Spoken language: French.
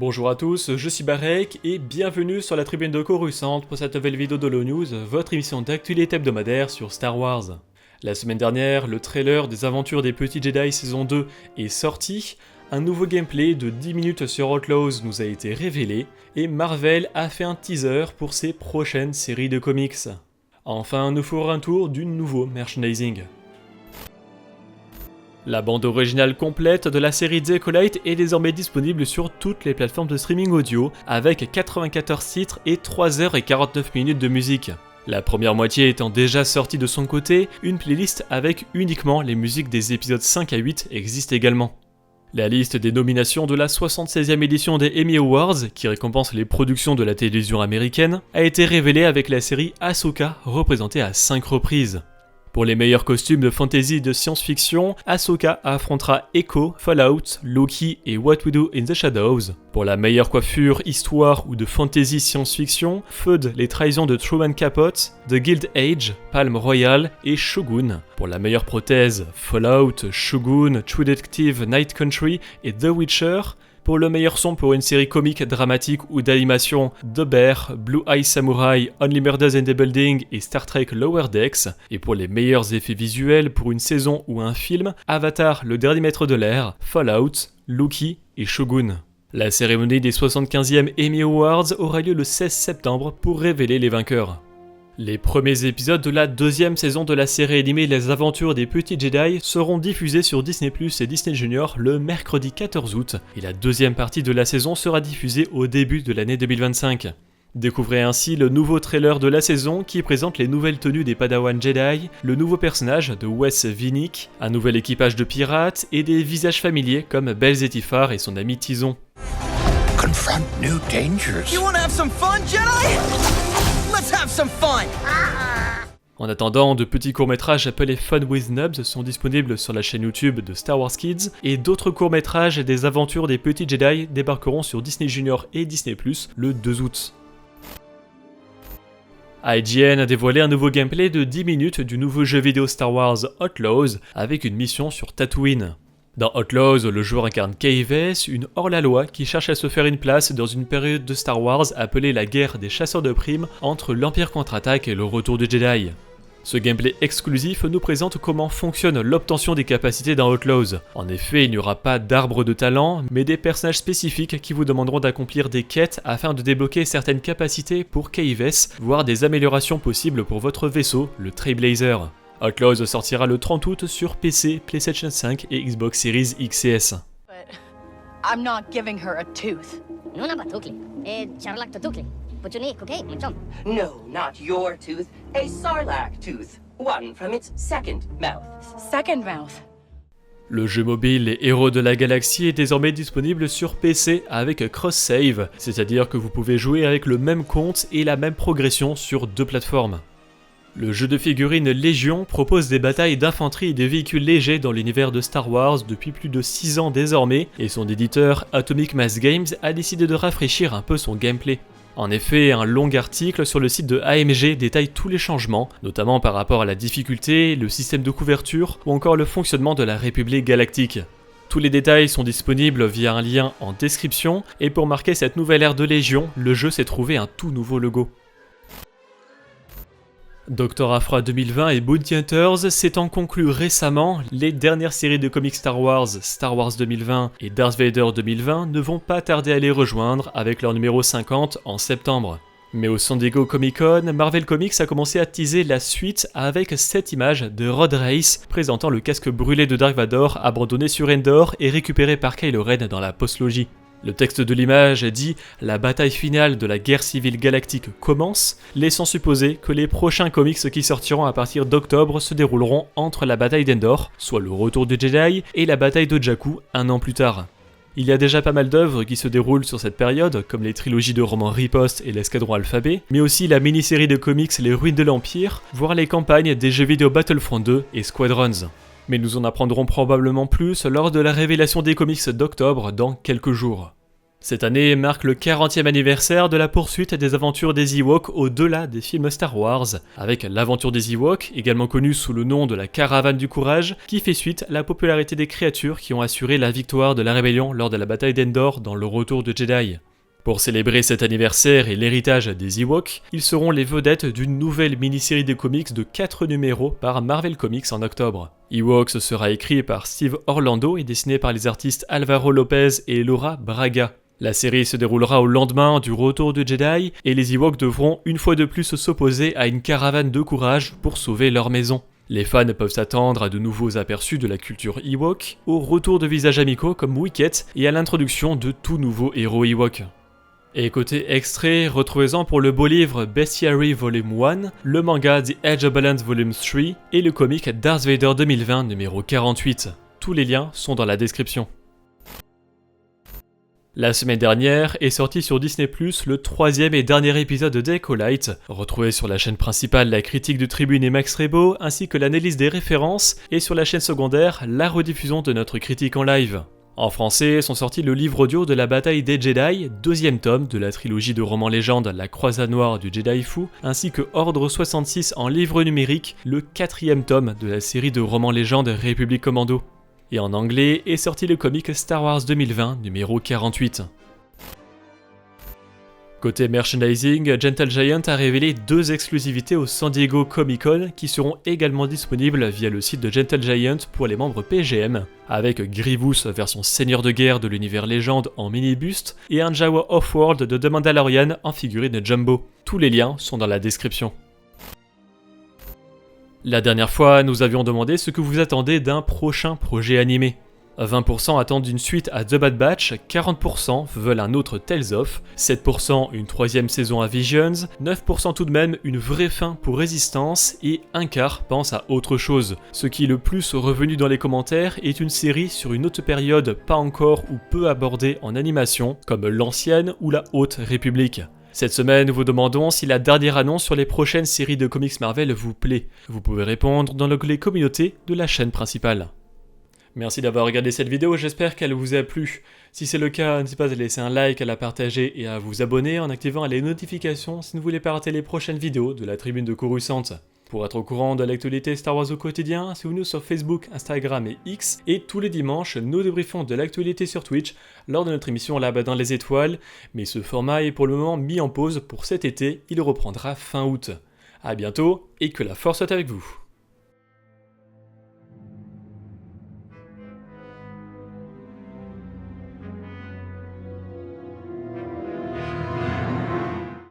Bonjour à tous, je suis Barek et bienvenue sur la tribune de Coruscant pour cette nouvelle vidéo de Holo News, votre émission d'actualité hebdomadaire sur Star Wars. La semaine dernière, le trailer des aventures des petits Jedi saison 2 est sorti, un nouveau gameplay de 10 minutes sur Outlaws nous a été révélé, et Marvel a fait un teaser pour ses prochaines séries de comics. Enfin, nous ferons un tour du nouveau merchandising. La bande originale complète de la série The Acolyte est désormais disponible sur toutes les plateformes de streaming audio, avec 94 titres et 3h49 minutes de musique. La première moitié étant déjà sortie de son côté, une playlist avec uniquement les musiques des épisodes 5 à 8 existe également. La liste des nominations de la 76e édition des Emmy Awards, qui récompense les productions de la télévision américaine, a été révélée avec la série Ahsoka, représentée à 5 reprises. Pour les meilleurs costumes de fantasy et de science-fiction, Ahsoka affrontera Echo, Fallout, Loki et What We Do in the Shadows. Pour la meilleure coiffure, histoire ou de fantasy science-fiction, Feud, les trahisons de Truman Capote, The Guild Age, Palm Royal et Shogun. Pour la meilleure prothèse, Fallout, Shogun, True Detective, Night Country et The Witcher. Pour le meilleur son pour une série comique, dramatique ou d'animation, The Bear, Blue Eye Samurai, Only Murders in the Building et Star Trek Lower Decks. Et pour les meilleurs effets visuels pour une saison ou un film, Avatar, le dernier maître de l'air, Fallout, Loki et Shogun. La cérémonie des 75e Emmy Awards aura lieu le 16 septembre pour révéler les vainqueurs. Les premiers épisodes de la deuxième saison de la série animée Les Aventures des Petits Jedi seront diffusés sur Disney+ et Disney Junior le mercredi 14 août, et la deuxième partie de la saison sera diffusée au début de l'année 2025. Découvrez ainsi le nouveau trailer de la saison qui présente les nouvelles tenues des Padawan Jedi, le nouveau personnage de Wes Winnick, un nouvel équipage de pirates et des visages familiers comme Bell Zettifar et son ami Tizon. Confront new dangers. You wanna have some fun, Jedi? Let's have some fun! En attendant, de petits courts-métrages appelés Fun with Nubs sont disponibles sur la chaîne YouTube de Star Wars Kids, et d'autres courts-métrages des aventures des petits Jedi débarqueront sur Disney Junior et Disney+, le 2 août. IGN a dévoilé un nouveau gameplay de 10 minutes du nouveau jeu vidéo Star Wars Outlaws, avec une mission sur Tatooine. Dans Outlaws, le joueur incarne Kay Vess, une hors-la-loi qui cherche à se faire une place dans une période de Star Wars appelée la guerre des chasseurs de primes entre l'Empire contre-attaque et le retour du Jedi. Ce gameplay exclusif nous présente comment fonctionne l'obtention des capacités dans Outlaws. En effet, il n'y aura pas d'arbre de talent, mais des personnages spécifiques qui vous demanderont d'accomplir des quêtes afin de débloquer certaines capacités pour Kay Vess, voire des améliorations possibles pour votre vaisseau, le Trailblazer. Outlaws sortira le 30 août sur PC, PlayStation 5 et Xbox Series X et S. But I'm not giving her a tooth. No, Charlak Tutukli. Puchunik, okay, Munchom. No, not your tooth. A Sarlacc tooth. One from its second mouth. Second mouth. Le jeu mobile Les Héros de la Galaxie est désormais disponible sur PC avec cross-save, c'est-à-dire que vous pouvez jouer avec le même compte et la même progression sur deux plateformes. Le jeu de figurines Légion propose des batailles d'infanterie et de véhicules légers dans l'univers de Star Wars depuis plus de 6 ans désormais, et son éditeur Atomic Mass Games a décidé de rafraîchir un peu son gameplay. En effet, un long article sur le site de AMG détaille tous les changements, notamment par rapport à la difficulté, le système de couverture ou encore le fonctionnement de la République Galactique. Tous les détails sont disponibles via un lien en description, et pour marquer cette nouvelle ère de Légion, le jeu s'est trouvé un tout nouveau logo. Dr. Aphra 2020 et Bounty Hunters s'étant conclu récemment, les dernières séries de comics Star Wars 2020 et Darth Vader 2020 ne vont pas tarder à les rejoindre avec leur numéro 50 en septembre. Mais au San Diego Comic Con, Marvel Comics a commencé à teaser la suite avec cette image de Rod Reiss présentant le casque brûlé de Darth Vader abandonné sur Endor et récupéré par Kylo Ren dans la postlogie. Le texte de l'image dit « La bataille finale de la guerre civile galactique commence », laissant supposer que les prochains comics qui sortiront à partir d'octobre se dérouleront entre la bataille d'Endor, soit le retour du Jedi, et la bataille de Jakku, un an plus tard. Il y a déjà pas mal d'œuvres qui se déroulent sur cette période, comme les trilogies de romans Riposte et l'Escadron Alphabet, mais aussi la mini-série de comics Les Ruines de l'Empire, voire les campagnes des jeux vidéo Battlefront 2 et Squadrons. Mais nous en apprendrons probablement plus lors de la révélation des comics d'octobre dans quelques jours. Cette année marque le 40e anniversaire de la poursuite des aventures des Ewoks au-delà des films Star Wars, avec l'aventure des Ewoks, également connue sous le nom de la Caravane du Courage, qui fait suite à la popularité des créatures qui ont assuré la victoire de la rébellion lors de la bataille d'Endor dans le Retour de Jedi. Pour célébrer cet anniversaire et l'héritage des Ewoks, ils seront les vedettes d'une nouvelle mini-série de comics de 4 numéros par Marvel Comics en octobre. Ewoks sera écrit par Steve Orlando et dessiné par les artistes Alvaro Lopez et Laura Braga. La série se déroulera au lendemain du Retour de Jedi et les Ewoks devront une fois de plus s'opposer à une caravane de courage pour sauver leur maison. Les fans peuvent s'attendre à de nouveaux aperçus de la culture Ewok, au retour de visages amicaux comme Wicket et à l'introduction de tout nouveaux héros Ewok. Et côté extrait, retrouvez-en pour le beau livre Bestiary Volume 1, le manga The Edge of Balance Volume 3 et le comic Darth Vader 2020 numéro 48. Tous les liens sont dans la description. La semaine dernière est sorti sur Disney+, le 3e et dernier épisode d'Acolyte. Retrouvez sur la chaîne principale la critique de Tribune et Max Rebo, ainsi que l'analyse des références, et sur la chaîne secondaire, la rediffusion de notre critique en live. En français sont sortis le livre audio de la bataille des Jedi, 2e tome de la trilogie de romans légendes La Croisade Noire du Jedi Fou, ainsi que Ordre 66 en livre numérique, le 4e tome de la série de romans légendes République Commando. Et en anglais est sorti le comic Star Wars 2020 numéro 48. Côté merchandising, Gentle Giant a révélé 2 exclusivités au San Diego Comic-Con qui seront également disponibles via le site de Gentle Giant pour les membres PGM, avec Grievous version seigneur de guerre de l'univers légende en mini-buste et un Jawa Offworld de The Mandalorian en figurine jumbo. Tous les liens sont dans la description. La dernière fois, nous avions demandé ce que vous attendez d'un prochain projet animé. 20% attendent une suite à The Bad Batch, 40% veulent un autre Tales of, 7% une 3e saison à Visions, 9% tout de même une vraie fin pour Résistance et un quart pense à autre chose. Ce qui est le plus revenu dans les commentaires est une série sur une autre période pas encore ou peu abordée en animation, comme l'Ancienne ou la Haute République. Cette semaine, nous vous demandons si la dernière annonce sur les prochaines séries de comics Marvel vous plaît. Vous pouvez répondre dans l'onglet communauté de la chaîne principale. Merci d'avoir regardé cette vidéo, j'espère qu'elle vous a plu. Si c'est le cas, n'hésitez pas à laisser un like, à la partager et à vous abonner en activant les notifications si vous ne voulez pas rater les prochaines vidéos de la Tribune de Coruscant. Pour être au courant de l'actualité Star Wars au quotidien, suivez-nous sur Facebook, Instagram et X, et tous les dimanches, nous débriefons de l'actualité sur Twitch lors de notre émission Là-bas dans les étoiles, mais ce format est pour le moment mis en pause pour cet été, il reprendra fin août. A bientôt, et que la force soit avec vous.